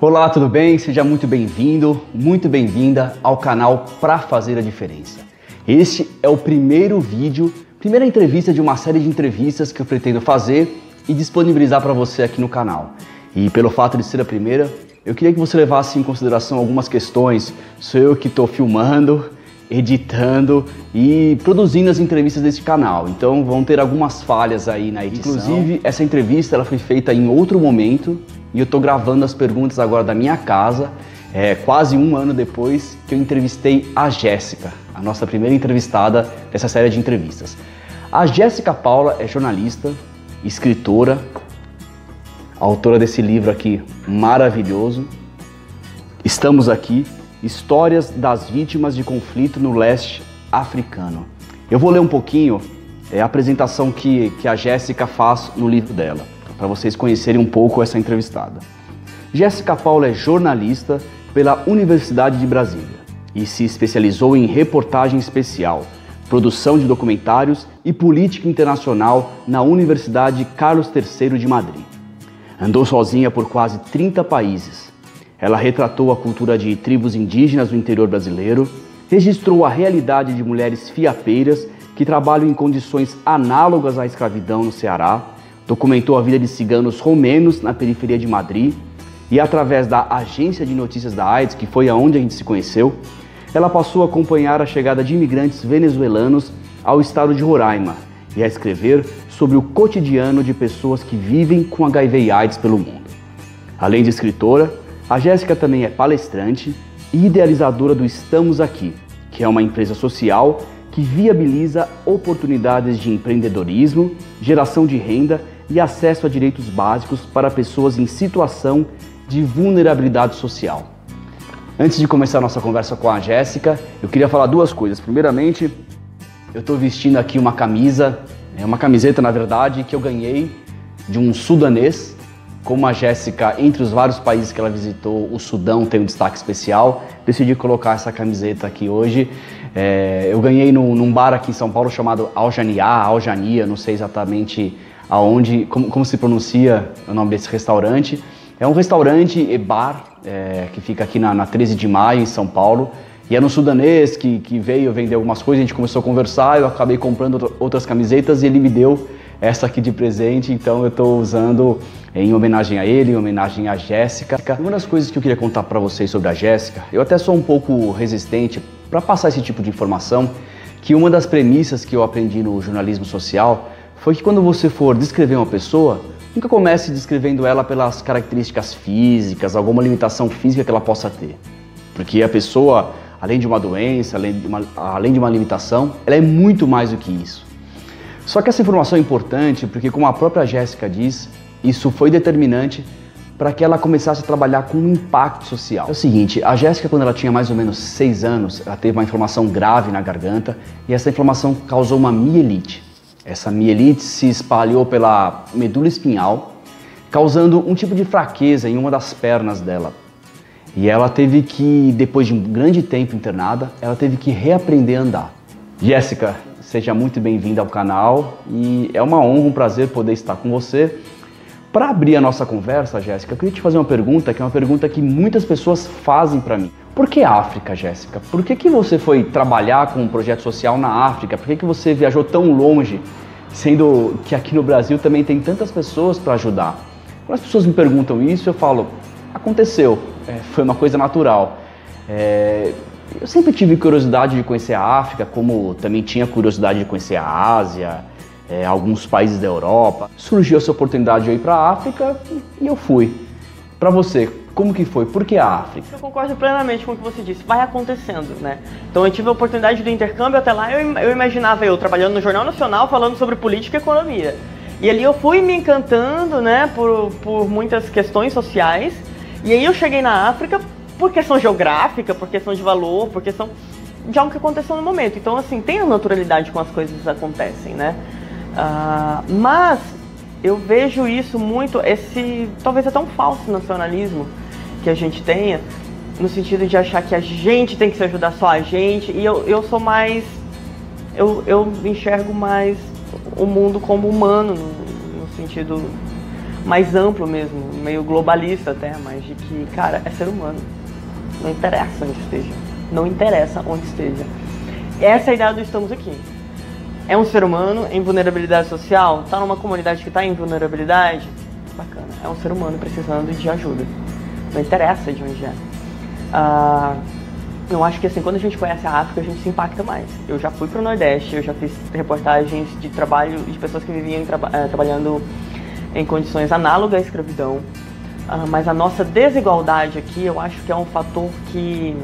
Olá, tudo bem? Seja muito bem-vindo, muito bem-vinda ao canal Pra Fazer a Diferença. Este é o primeiro vídeo, primeira entrevista de uma série de entrevistas que eu pretendo fazer e disponibilizar para você aqui no canal. E pelo fato de ser a primeira, eu queria que você levasse em consideração algumas questões. Sou eu que estou filmando, editando e produzindo as entrevistas desse canal, então vão ter algumas falhas aí na edição. Inclusive, essa entrevista ela foi feita em outro momento e eu estou gravando as perguntas agora da minha casa, quase um ano depois que eu entrevistei a Jéssica, a nossa primeira entrevistada dessa série de entrevistas. A Jéssica Paula é jornalista, escritora, autora desse livro aqui maravilhoso, Estamos Aqui, Histórias das Vítimas de Conflito no Leste Africano. Eu vou ler um pouquinho a apresentação que a Jéssica faz no livro dela, para vocês conhecerem um pouco essa entrevistada. Jéssica Paula é jornalista pela Universidade de Brasília e se especializou em reportagem especial, produção de documentários e política internacional na Universidade Carlos III de Madrid. Andou sozinha por quase 30 países. Ela retratou a cultura de tribos indígenas do interior brasileiro, registrou a realidade de mulheres fiapeiras que trabalham em condições análogas à escravidão no Ceará, documentou a vida de ciganos romenos na periferia de Madrid e, através da Agência de Notícias da AIDS, que foi aonde a gente se conheceu, ela passou a acompanhar a chegada de imigrantes venezuelanos ao estado de Roraima e a escrever sobre o cotidiano de pessoas que vivem com HIV e AIDS pelo mundo. Além de escritora, a Jéssica também é palestrante e idealizadora do Estamos Aqui, que é uma empresa social que viabiliza oportunidades de empreendedorismo, geração de renda e acesso a direitos básicos para pessoas em situação de vulnerabilidade social. Antes de começar a nossa conversa com a Jéssica, eu queria falar duas coisas. Primeiramente, eu estou vestindo aqui uma camisa, uma camiseta na verdade, que eu ganhei de um sudanês. Como a Jéssica, entre os vários países que ela visitou, o Sudão tem um destaque especial, decidi colocar essa camiseta aqui hoje. Eu ganhei num bar aqui em São Paulo chamado Aljania, não sei exatamente aonde, como se pronuncia o nome desse restaurante. É um restaurante e bar que fica aqui na 13 de maio, em São Paulo. E era um sudanês que veio vender algumas coisas, a gente começou a conversar, eu acabei comprando outras camisetas e ele me deu essa aqui de presente, então eu estou usando em homenagem a ele, em homenagem a Jéssica. Uma das coisas que eu queria contar para vocês sobre a Jéssica, eu até sou um pouco resistente para passar esse tipo de informação, que uma das premissas que eu aprendi no jornalismo social foi que quando você for descrever uma pessoa, nunca comece descrevendo ela pelas características físicas, alguma limitação física que ela possa ter. Porque a pessoa, além de uma doença, além de uma limitação, ela é muito mais do que isso. Só que essa informação é importante porque, como a própria Jéssica diz, isso foi determinante para que ela começasse a trabalhar com um impacto social. É o seguinte, a Jéssica, quando ela tinha mais ou menos 6 anos, ela teve uma inflamação grave na garganta e essa inflamação causou uma mielite. Essa mielite se espalhou pela medula espinhal, causando um tipo de fraqueza em uma das pernas dela. E ela teve que, depois de um grande tempo internada, ela teve que reaprender a andar. Jéssica, seja muito bem-vinda ao canal e é uma honra, um prazer poder estar com você. Para abrir a nossa conversa, Jéssica, eu queria te fazer uma pergunta, que é uma pergunta que muitas pessoas fazem para mim. Por que África, Jéssica? Por que você foi trabalhar com um projeto social na África? Por que você viajou tão longe, sendo que aqui no Brasil também tem tantas pessoas para ajudar? Quando as pessoas me perguntam isso, eu falo, aconteceu, foi uma coisa natural. Eu sempre tive curiosidade de conhecer a África, como também tinha curiosidade de conhecer a Ásia, alguns países da Europa. Surgiu essa oportunidade de eu ir para a África e eu fui. Para você, como que foi? Por que a África? Eu concordo plenamente com o que você disse, vai acontecendo, né? Então eu tive a oportunidade do intercâmbio, até lá eu imaginava eu trabalhando no Jornal Nacional falando sobre política e economia. E ali eu fui me encantando, né, por muitas questões sociais, e aí eu cheguei na África por questão geográfica, por questão de valor, por questão de algo que aconteceu no momento. Então, assim, tem a naturalidade com as coisas acontecem, né? Mas eu vejo isso muito, talvez até um falso nacionalismo que a gente tenha, no sentido de achar que a gente tem que se ajudar só a gente, e eu sou mais, eu enxergo mais o mundo como humano, no sentido mais amplo mesmo, meio globalista até, mas de que, cara, é ser humano. Não interessa onde esteja. Não interessa onde esteja. Essa é a ideia do estamos aqui. É um ser humano em vulnerabilidade social? Tá numa comunidade que tá em vulnerabilidade? Bacana. É um ser humano precisando de ajuda. Não interessa de onde é. Eu acho que assim, quando a gente conhece a África, a gente se impacta mais. Eu já fui pro Nordeste, eu já fiz reportagens de trabalho de pessoas que viviam trabalhando em condições análogas à escravidão. Mas a nossa desigualdade aqui, eu acho que é um fator que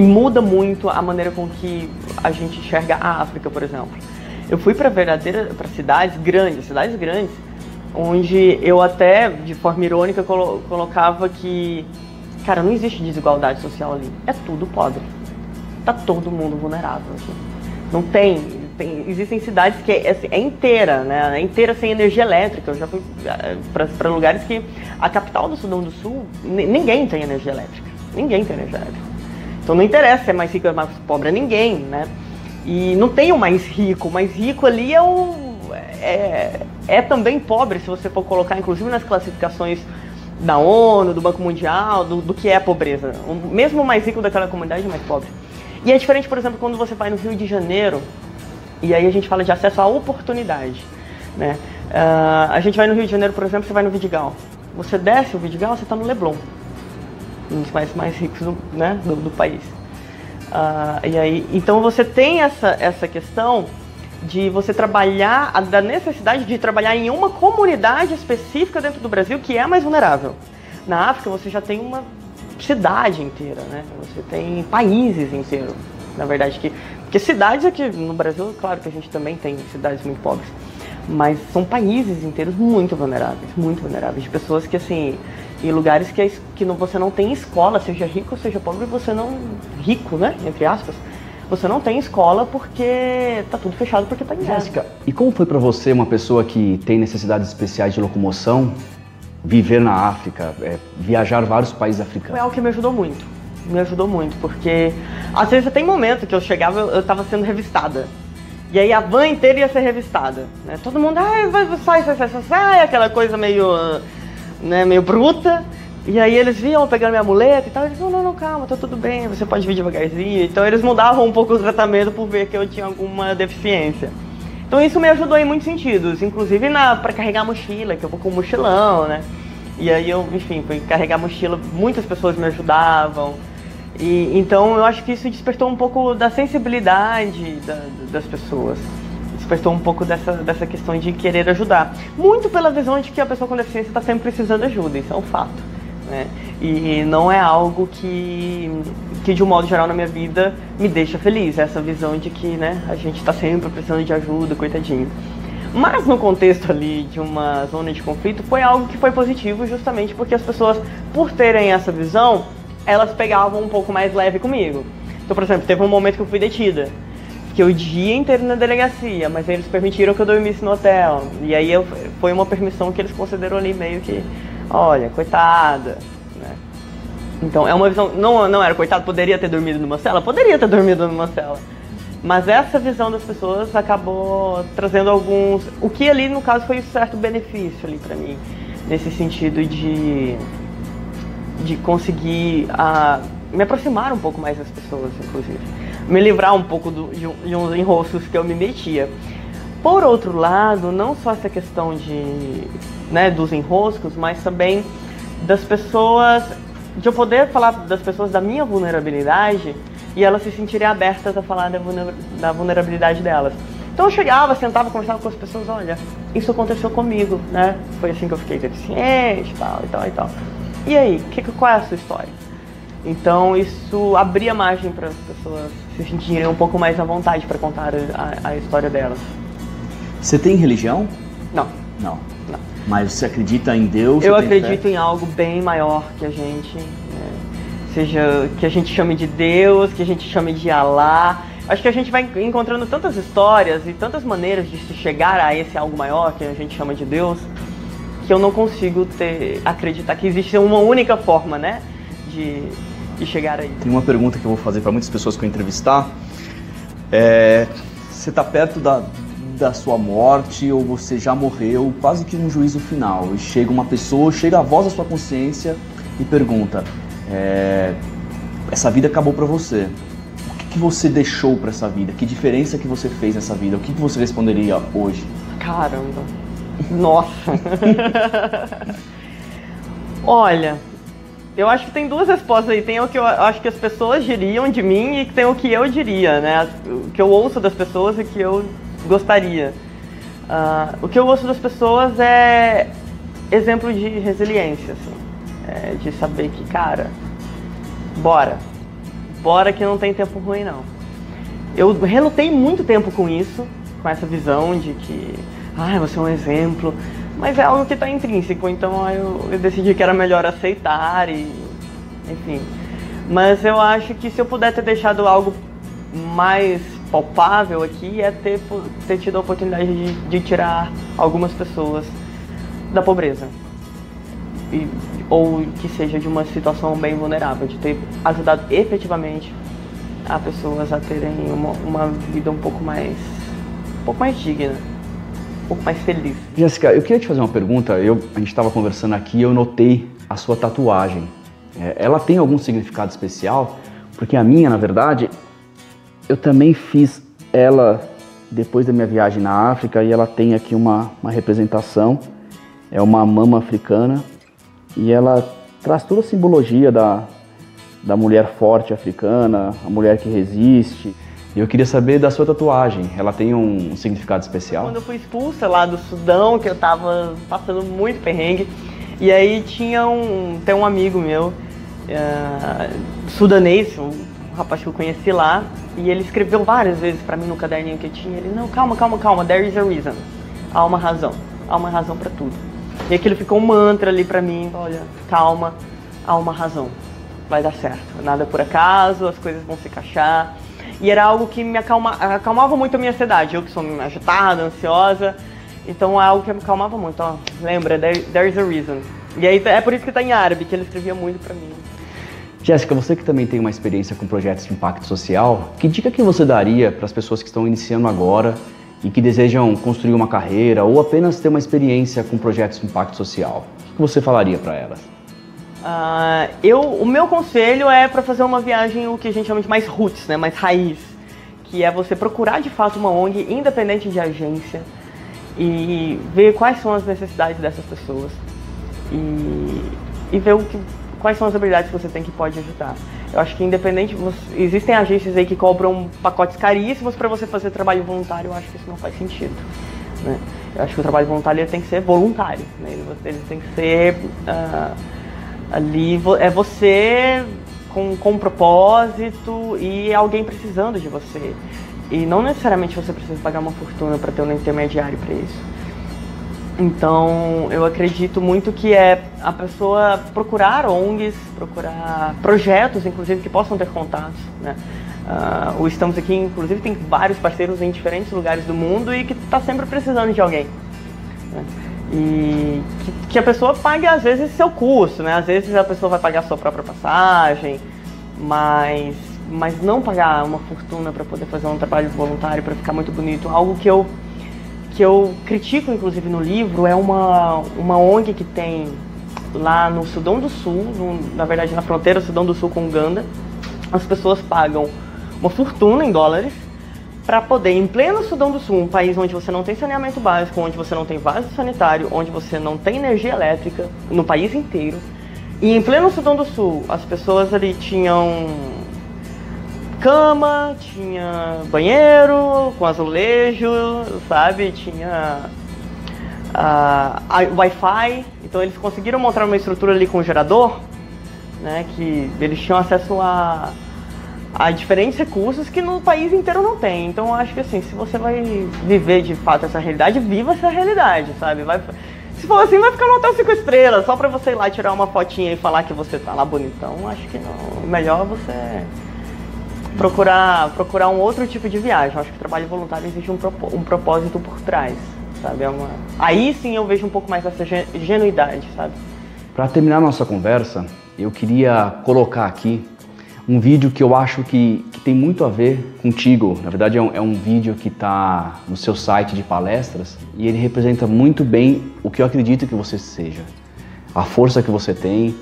muda muito a maneira com que a gente enxerga a África, por exemplo. Eu fui para cidades grandes, onde eu até, de forma irônica, colocava que, cara, não existe desigualdade social ali. É tudo pobre. Tá todo mundo vulnerável aqui. Não tem. Existem cidades que é inteira, né? É inteira sem energia elétrica. Eu já fui para lugares que a capital do Sudão do Sul, ninguém tem energia elétrica. Ninguém tem energia elétrica. Então não interessa se é mais rico ou mais pobre, é ninguém, né? E não tem o mais rico. O mais rico ali é também pobre, se você for colocar, inclusive nas classificações da ONU, do Banco Mundial, do que é a pobreza. Mesmo o mais rico daquela comunidade é mais pobre. E é diferente, por exemplo, quando você vai no Rio de Janeiro, e aí a gente fala de acesso à oportunidade, né? A gente vai no Rio de Janeiro, por exemplo, você vai no Vidigal. Você desce o Vidigal, você está no Leblon, um dos mais ricos do país. E aí, então você tem essa questão de você trabalhar, da necessidade de trabalhar em uma comunidade específica dentro do Brasil que é mais vulnerável. Na África você já tem uma cidade inteira, né? Você tem países inteiros, na verdade, porque cidades aqui no Brasil, claro que a gente também tem cidades muito pobres, mas são países inteiros muito vulneráveis, de pessoas que, assim, em lugares que você não tem escola, seja rico ou seja pobre, você não... rico, né, entre aspas, você não tem escola porque tá tudo fechado porque tá em guerra. Jéssica, e como foi para você, uma pessoa que tem necessidades especiais de locomoção, viver na África, viajar vários países africanos? Foi algo que me ajudou muito, porque às vezes tem momento que eu chegava, eu tava sendo revistada, e aí a van inteira ia ser revistada, né? Todo mundo, sai, aquela coisa meio bruta, e aí eles vinham pegando minha muleta e tal, eles não, calma, tá tudo bem, você pode vir devagarzinho, então eles mudavam um pouco o tratamento por ver que eu tinha alguma deficiência. Então isso me ajudou em muitos sentidos, inclusive para carregar mochila, que eu vou com mochilão, né? E aí eu, enfim, fui carregar mochila, muitas pessoas me ajudavam. E então eu acho que isso despertou um pouco da sensibilidade das pessoas. Despertou um pouco dessa questão de querer ajudar. Muito pela visão de que a pessoa com deficiência está sempre precisando de ajuda, isso é um fato, né? E não é algo que de um modo geral na minha vida me deixa feliz, essa visão de que, né, a gente está sempre precisando de ajuda, coitadinho. Mas no contexto ali de uma zona de conflito foi algo que foi positivo, justamente porque as pessoas, por terem essa visão, elas pegavam um pouco mais leve comigo. Então, por exemplo, teve um momento que eu fui detida, fiquei o dia inteiro na delegacia, mas eles permitiram que eu dormisse no hotel. E aí foi uma permissão que eles consideram ali meio que, olha, coitada, né? Então é uma visão, não era coitado, poderia ter dormido numa cela? Poderia ter dormido numa cela. Mas essa visão das pessoas acabou trazendo alguns... O que ali, no caso, foi um certo benefício ali pra mim, nesse sentido de conseguir me aproximar um pouco mais das pessoas, inclusive. Me livrar um pouco de uns enroscos que eu me metia. Por outro lado, não só essa questão dos enroscos, mas também das pessoas... De eu poder falar das pessoas da minha vulnerabilidade e elas se sentirem abertas a falar da vulnerabilidade delas. Então eu chegava, sentava, conversava com as pessoas, olha, isso aconteceu comigo, né? Foi assim que eu fiquei deficiente, tal. E aí, qual é a sua história? Então isso abria margem para as pessoas se sentirem um pouco mais à vontade para contar a história delas. Você tem religião? Não. Mas você acredita em Deus? Eu acredito em algo bem maior que a gente, seja que a gente chame de Deus, que a gente chame de Alá. Acho que a gente vai encontrando tantas histórias e tantas maneiras de se chegar a esse algo maior que a gente chama de Deus, que eu não consigo acreditar que existe uma única forma, né, de chegar aí. Tem uma pergunta que eu vou fazer para muitas pessoas que eu entrevistar. Você está perto da sua morte ou você já morreu, quase que um juízo final, e chega uma pessoa, chega a voz da sua consciência e pergunta, essa vida acabou para você, o que você deixou para essa vida, que diferença que você fez nessa vida, o que você responderia hoje? Caramba, nossa! Olha, eu acho que tem duas respostas aí. Tem o que eu acho que as pessoas diriam de mim e tem o que eu diria, né? O que eu ouço das pessoas e o que eu gostaria. O que eu ouço das pessoas é exemplo de resiliência, assim. De saber que, cara, bora que não tem tempo ruim, não. Eu relutei muito tempo com isso, com essa visão de que, você é um exemplo. Mas é algo que está intrínseco, então eu decidi que era melhor aceitar e, enfim. Mas eu acho que se eu puder ter deixado algo mais palpável aqui, é ter tido a oportunidade de tirar algumas pessoas da pobreza. Ou que seja de uma situação bem vulnerável, de ter ajudado efetivamente a pessoas a terem uma vida um pouco mais digna. Um pouco mais feliz. Jéssica, eu queria te fazer uma pergunta. A gente estava conversando aqui e eu notei a sua tatuagem. Ela tem algum significado especial? Porque a minha, na verdade, eu também fiz ela depois da minha viagem na África e ela tem aqui uma representação. É uma mama africana e ela traz toda a simbologia da mulher forte africana, a mulher que resiste. E eu queria saber da sua tatuagem, ela tem um significado especial? Quando eu fui expulsa lá do Sudão, que eu tava passando muito perrengue, e aí tem um amigo meu, sudanês, um rapaz que eu conheci lá, e ele escreveu várias vezes pra mim no caderninho que eu tinha, ele, não, calma, there is a reason, há uma razão pra tudo. E aquilo ficou um mantra ali pra mim, olha, calma, há uma razão, vai dar certo, nada por acaso, as coisas vão se encaixar. E era algo que me acalmava muito a minha ansiedade. Eu que sou agitada, ansiosa, então é algo que me acalmava muito. Lembra, there is a reason. E aí é por isso que tá em árabe, que ele escrevia muito pra mim. Jéssica, você que também tem uma experiência com projetos de impacto social, que dica que você daria para as pessoas que estão iniciando agora e que desejam construir uma carreira ou apenas ter uma experiência com projetos de impacto social? O que você falaria para elas? O meu conselho é para fazer uma viagem, o que a gente chama de mais roots, né, mais raiz, que é você procurar de fato uma ONG independente de agência e ver quais são as necessidades dessas pessoas e ver quais são as habilidades que você tem que pode ajudar. Eu acho que existem agências aí que cobram pacotes caríssimos para você fazer trabalho voluntário, eu acho que isso não faz sentido, né? Eu acho que o trabalho voluntário ele tem que ser voluntário, né? Ele tem que ser... ali é você com um propósito e alguém precisando de você. E não necessariamente você precisa pagar uma fortuna para ter um intermediário para isso. Então, eu acredito muito que é a pessoa procurar ONGs, procurar projetos, inclusive, que possam ter contatos, né? O Estamos Aqui, inclusive, tem vários parceiros em diferentes lugares do mundo e que está sempre precisando de alguém, né? E que a pessoa pague, às vezes, seu custo, né? Às vezes a pessoa vai pagar a sua própria passagem, mas não pagar uma fortuna para poder fazer um trabalho voluntário, para ficar muito bonito. Algo que eu critico, inclusive, no livro, é uma ONG que tem lá no Sudão do Sul, na verdade na fronteira Sudão do Sul com Uganda. As pessoas pagam uma fortuna em dólares para poder, em pleno Sudão do Sul, um país onde você não tem saneamento básico, onde você não tem vaso sanitário, onde você não tem energia elétrica, no país inteiro. E em pleno Sudão do Sul, as pessoas ali tinham cama, tinha banheiro com azulejo, sabe? Tinha Wi-Fi. Então eles conseguiram montar uma estrutura ali com um gerador, né? Que eles tinham acesso a diferentes recursos que no país inteiro não tem. Então eu acho que assim, se você vai viver de fato essa realidade, viva essa realidade, sabe? Se for assim, vai ficar no hotel 5 estrelas, só pra você ir lá tirar uma fotinha e falar que você tá lá bonitão. Acho que não. Melhor você procurar um outro tipo de viagem. Eu acho que o trabalho voluntário existe um propósito por trás, sabe? Aí sim eu vejo um pouco mais essa genuidade, sabe? Para terminar a nossa conversa, eu queria colocar aqui Um vídeo que eu acho que tem muito a ver contigo. Na verdade é um vídeo que está no seu site de palestras e ele representa muito bem o que eu acredito que você seja. A força que você tem,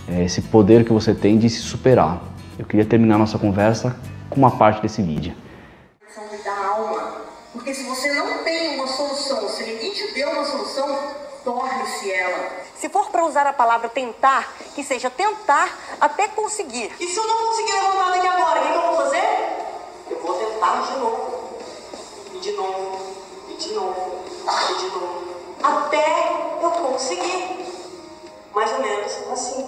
esse poder que você tem de se superar. Eu queria terminar nossa conversa com uma parte desse vídeo. Da alma, porque se você não tem uma solução, se ninguém te deu uma solução, torne-se ela. Se for para usar a palavra tentar, que seja tentar até conseguir. E se eu não conseguir levantar daqui agora, o que eu vou fazer? Eu vou tentar de novo. E de novo. E de novo. E de novo. Até eu conseguir. Mais ou menos assim.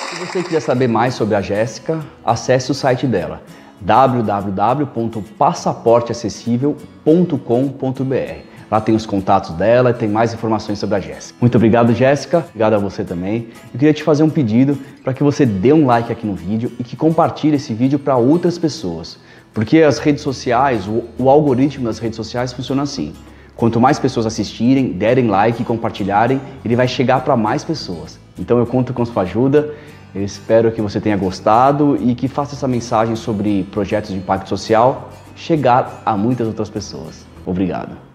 Se você quiser saber mais sobre a Jéssica, acesse o site dela, www.passaporteacessível.com.br. Lá tem os contatos dela e tem mais informações sobre a Jéssica. Muito obrigado, Jéssica. Obrigado a você também. Eu queria te fazer um pedido para que você dê um like aqui no vídeo e que compartilhe esse vídeo para outras pessoas. Porque as redes sociais, o algoritmo das redes sociais funciona assim. Quanto mais pessoas assistirem, derem like e compartilharem, ele vai chegar para mais pessoas. Então eu conto com sua ajuda. Eu espero que você tenha gostado e que faça essa mensagem sobre projetos de impacto social chegar a muitas outras pessoas. Obrigado.